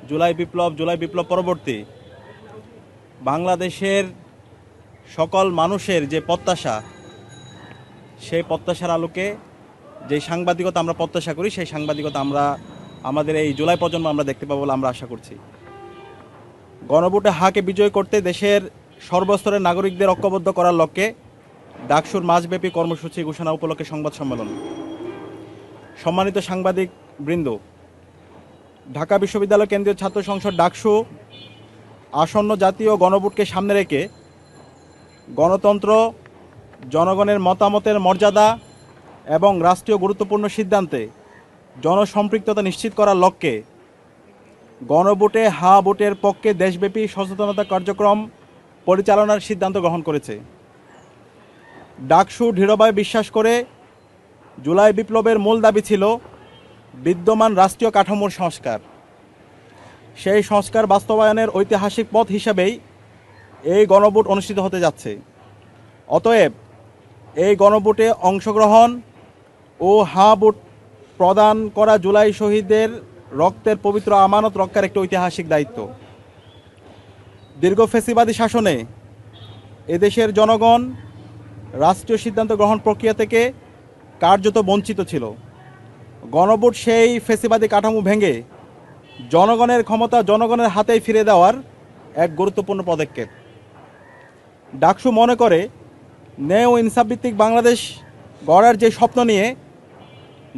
জুলাই বিপ্লব পরবর্তী বাংলাদেশের সকল মানুষের যে প্রত্যাশা, সেই প্রত্যাশার আলোকে যে সাংবাদিকতা আমরা প্রত্যাশা করি, সেই সাংবাদিকতা আমরা আমাদের এই জুলাই প্রজন্ম আমরা দেখতে পাবো বলে আমরা আশা করছি। গণভোটে হাকে বিজয় করতে দেশের সর্বস্তরের নাগরিকদের ঐক্যবদ্ধ করার লক্ষ্যে ডাকসুর মাসব্যাপী কর্মসূচি ঘোষণা উপলক্ষে সংবাদ সম্মেলন। সম্মানিত সাংবাদিক বৃন্দ, ঢাকা বিশ্ববিদ্যালয় কেন্দ্রীয় ছাত্র সংসদ ডাকসু আসন্ন জাতীয় গণভোটকে সামনে রেখে গণতন্ত্র, জনগণের মতামতের মর্যাদা এবং রাষ্ট্রীয় গুরুত্বপূর্ণ সিদ্ধান্তে জনসম্পৃক্ততা নিশ্চিত করার লক্ষ্যে গণভোটে হা ভোটের পক্ষে দেশব্যাপী সচেতনতা কার্যক্রম পরিচালনার সিদ্ধান্ত গ্রহণ করেছে। ডাকসু দৃঢ়ভাবে বিশ্বাস করে জুলাই বিপ্লবের মূল দাবি ছিল বিদ্যমান রাষ্ট্রীয় কাঠামোর সংস্কার। সেই সংস্কার বাস্তবায়নের ঐতিহাসিক পথ হিসাবেই এই গণভোট অনুষ্ঠিত হতে যাচ্ছে। অতএব এই গণভোটে অংশগ্রহণ ও হা ভোট প্রদান করা জুলাই শহীদদের রক্তের পবিত্র আমানত রক্ষার একটি ঐতিহাসিক দায়িত্ব। দীর্ঘ ফ্যাসিবাদী শাসনে এদেশের জনগণ রাষ্ট্রীয় সিদ্ধান্ত গ্রহণ প্রক্রিয়া থেকে কার্যত বঞ্চিত ছিল। গণভোট সেই ফ্যাসিবাদী কাঠামো ভেঙে জনগণের ক্ষমতা জনগণের হাতেই ফিরে দেওয়ার এক গুরুত্বপূর্ণ পদক্ষেপ। ডাকসু মনে করে ন্যায় ও ইনসাফভিত্তিক বাংলাদেশ গড়ার যে স্বপ্ন নিয়ে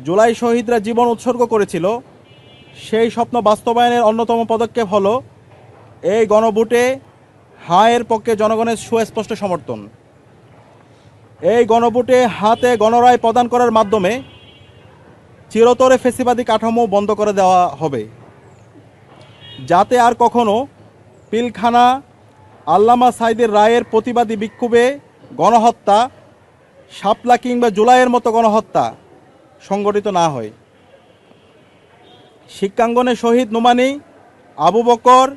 জুলাই শহীদরা জীবন উৎসর্গ করেছিল, সেই স্বপ্ন বাস্তবায়নের অন্যতম পদক্ষেপ হলো এই গণভোটে হায়ের পক্ষে জনগণের সুস্পষ্ট সমর্থন। এই গণভোটে হাতে গণরায় প্রদান করার মাধ্যমে চিরতরে ফ্যাসিবাদী কাঠামো বন্ধ করে দেওয়া হবে, যাতে আর কখনো পিলখানা, আল্লামা সাঈদের রায়ের প্রতিবাদী বিক্ষোভে গণহত্যা, শাপলা কিংবা জুলাইয়ের মতো গণহত্যা সংগঠিত না হয়। শিক্ষাঙ্গনে শহীদ নোমানী, আবু বকর,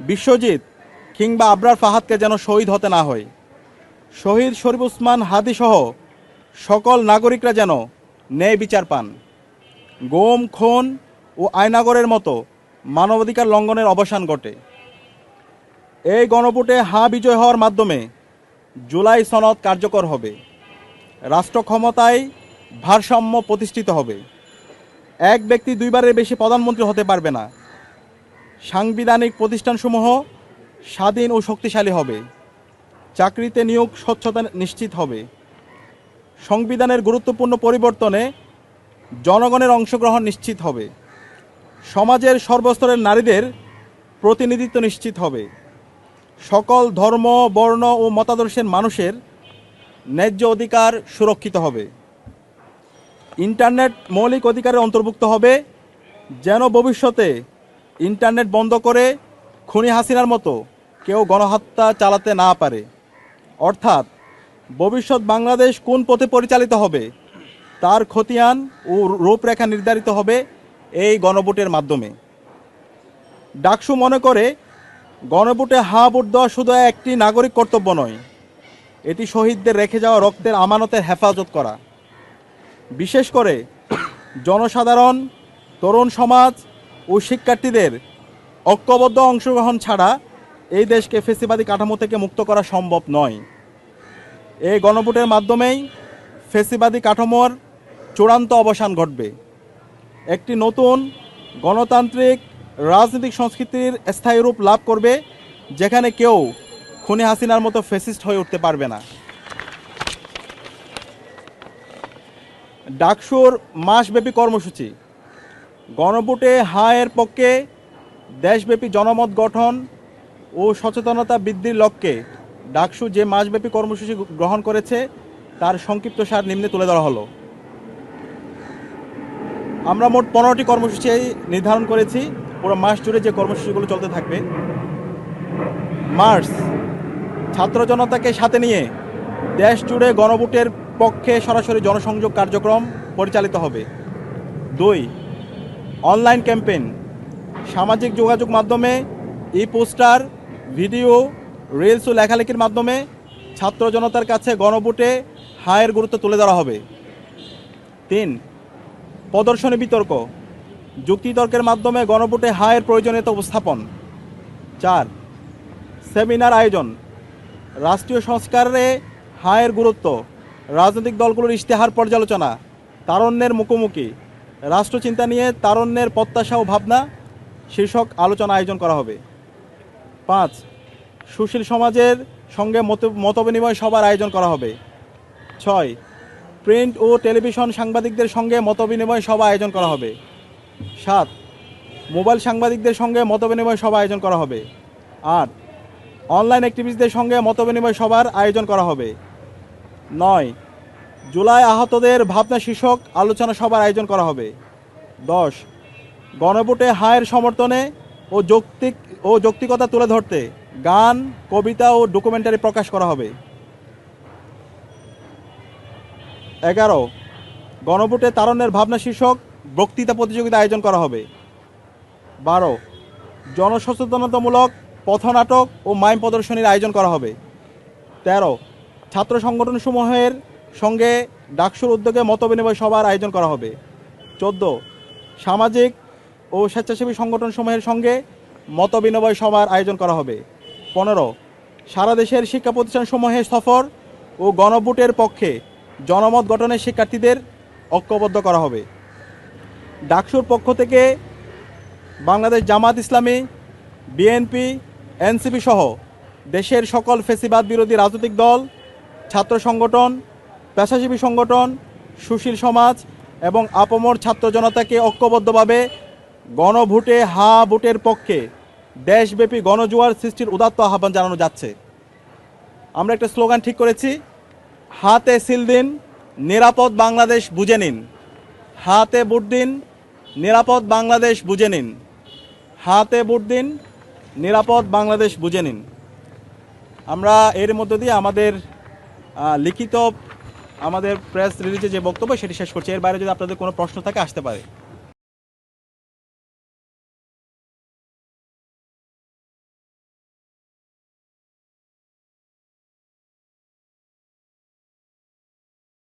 বিশ্বজিৎ কিংবা আবরার ফাহাদকে যেন শহীদ হতে না হয়। শহীদ শরীফ উসমান হাদিসহ সকল নাগরিকরা যেন ন্যায় বিচার পান। গুম, খুন ও আয়নাগরের মতো মানবাধিকার লঙ্ঘনের অবসান ঘটে। এই গণভোটে হা বিজয় হওয়ার মাধ্যমে জুলাই সনদ কার্যকর হবে, রাষ্ট্র ক্ষমতায় ভারসাম্য প্রতিষ্ঠিত হবে, এক ব্যক্তি দুইবারের বেশি প্রধানমন্ত্রী হতে পারবে না, সাংবিধানিক প্রতিষ্ঠানসমূহ স্বাধীন ও শক্তিশালী হবে, চাকরিতে নিয়োগ স্বচ্ছতা নিশ্চিত হবে, সংবিধানের গুরুত্বপূর্ণ পরিবর্তনে জনগণের অংশগ্রহণ নিশ্চিত হবে, সমাজের সর্বস্তরের নারীদের প্রতিনিধিত্ব নিশ্চিত হবে, সকল ধর্ম, বর্ণ ও মতাদর্শের মানুষের ন্যায্য অধিকার সুরক্ষিত হবে, ইন্টারনেট মৌলিক অধিকারের অন্তর্ভুক্ত হবে, যেন ভবিষ্যতে ইন্টারনেট বন্ধ করে খুনি হাসিনার মতো কেউ গণহত্যা চালাতে না পারে। অর্থাৎ ভবিষ্যৎ বাংলাদেশ কোন পথে পরিচালিত হবে তার খতিয়ান ও রূপরেখা নির্ধারিত হবে এই গণভোটের মাধ্যমে। ডাকসু মনে করে গণভোটে হা ভোট দেওয়া শুধু একটি নাগরিক কর্তব্য নয়, এটি শহীদদের রেখে যাওয়া রক্তের আমানতের হেফাজত করা। বিশেষ করে জনসাধারণ, তরুণ সমাজ ও শিক্ষার্থীদের ঐক্যবদ্ধ অংশগ্রহণ ছাড়া এই দেশকে ফ্যাসিবাদী কাঠামো থেকে মুক্ত করা সম্ভব নয়। এই গণভোটের মাধ্যমেই ফ্যাসিবাদী কাঠামোর চূড়ান্ত অবসান ঘটবে, একটি নতুন গণতান্ত্রিক রাজনৈতিক সংস্কৃতির স্থায়ী রূপ লাভ করবে, যেখানে কেউ খুনি হাসিনার মতো ফ্যাসিস্ট হয়ে উঠতে পারবে না। ডাকসুর মাসব্যাপী কর্মসূচি গণভোটে হায়ের পক্ষে দেশব্যাপী জনমত গঠন ও সচেতনতা বৃদ্ধির লক্ষ্যে ডাকসু যে মাসব্যাপী কর্মসূচি গ্রহণ করেছে তার সংক্ষিপ্ত সার নিম্নে তুলে ধরা হলো। আমরা মোট 15টি কর্মসূচি নির্ধারণ করেছি। পুরো মাস জুড়ে যে কর্মসূচিগুলো চলতে থাকবে। মার্চ, ছাত্র জনতাকে সাথে নিয়ে দেশ জুড়ে গণভোটের পক্ষে সরাসরি জনসংযোগ কার্যক্রম পরিচালিত হবে। 2, অনলাইন ক্যাম্পেইন, সামাজিক যোগাযোগ মাধ্যমে পোস্টার, ভিডিও, রিলস ও লেখালেখির মাধ্যমে ছাত্র জনতার কাছে গণভোটে হায়ের গুরুত্ব তুলে ধরা হবে। 3, প্রদর্শনী বিতর্ক, যুক্তিতর্কের মাধ্যমে গণভোটে হায়ের প্রয়োজনীয়তা উপস্থাপন। 4 সেমিনার আয়োজন, রাষ্ট্রীয় সংস্কারে হায়ের গুরুত্ব, রাজনৈতিক দলগুলোর ইশতেহার পর্যালোচনা, তারুণ্যের মুখোমুখি, রাষ্ট্রচিন্তা নিয়ে তারুণ্যের প্রত্যাশা ও ভাবনা শীর্ষক আলোচনা আয়োজন করা হবে। 5 সুশীল সমাজের সঙ্গে মতবিনিময় সভার আয়োজন করা হবে। 6 প্রিন্ট ও টেলিভিশন সাংবাদিকদের সঙ্গে মতবিনিময় সভা আয়োজন করা হবে। 7 মোবাইল সাংবাদিকদের সঙ্গে মতবিনিময় সভা আয়োজন করা হবে। 8 অনলাইন অ্যাক্টিভিস্টদের সঙ্গে মতবিনিময় সভার আয়োজন করা হবে। 9 জুলাই আহতদের ভাবনা শীর্ষক আলোচনা সভার আয়োজন করা হবে। 10 গণভোটে হায়ের সমর্থনে ও যৌক্তিকতা তুলে ধরতে গান, কবিতা ও ডকুমেন্টারি প্রকাশ করা হবে। 11 গণভোটে তারুণ্যের ভাবনা শীর্ষক বক্তৃতা প্রতিযোগিতা আয়োজন করা হবে। 12 জনসচেতনতামূলক পথনাটক ও মাইম প্রদর্শনীর আয়োজন করা হবে। 13 ছাত্র সংগঠনসমূহের সঙ্গে ডাকসুর উদ্যোগে মতবিনিময় সভার আয়োজন করা হবে। 14 সামাজিক ও স্বেচ্ছাসেবী সংগঠনসমূহের সঙ্গে মতবিনিময় সভার আয়োজন করা হবে। 15 সারা দেশের শিক্ষা প্রতিষ্ঠানসমূহে সফর ও গণভোটের পক্ষে জনমত গঠনে শিক্ষার্থীদের ঐক্যবদ্ধ করা হবে। ডাকসুর পক্ষ থেকে বাংলাদেশ জামাত ইসলামী, বিএনপি, এনসিপি সহ দেশের সকল ফ্যাসিবাদ বিরোধী রাজনৈতিক দল, ছাত্র সংগঠন, পেশাজীবী সংগঠন, সুশীল সমাজ এবং আপামর ছাত্র জনতাকে ঐক্যবদ্ধভাবে গণভোটে হা ভোটের পক্ষে দেশব্যাপী গণজোয়ার সৃষ্টির উদাত্ত আহ্বান জানানো যাচ্ছে। আমরা একটা স্লোগান ঠিক করেছি, হাতে সিল দিন, নিরাপদ বাংলাদেশ বুঝে নিন। হাতে ভোট দিন, নিরাপদ বাংলাদেশ বুঝে নিন। হাতে ভোট দিন, নিরাপদ বাংলাদেশ বুঝে নিন। আমরা এর মধ্য দিয়ে আমাদের লিখিত আমাদের প্রেস রিলিজে যে বক্তব্য সেটি শেষ করছি। এর বাইরে যদি আপনাদের কোনো প্রশ্ন থাকে আসতে পারে।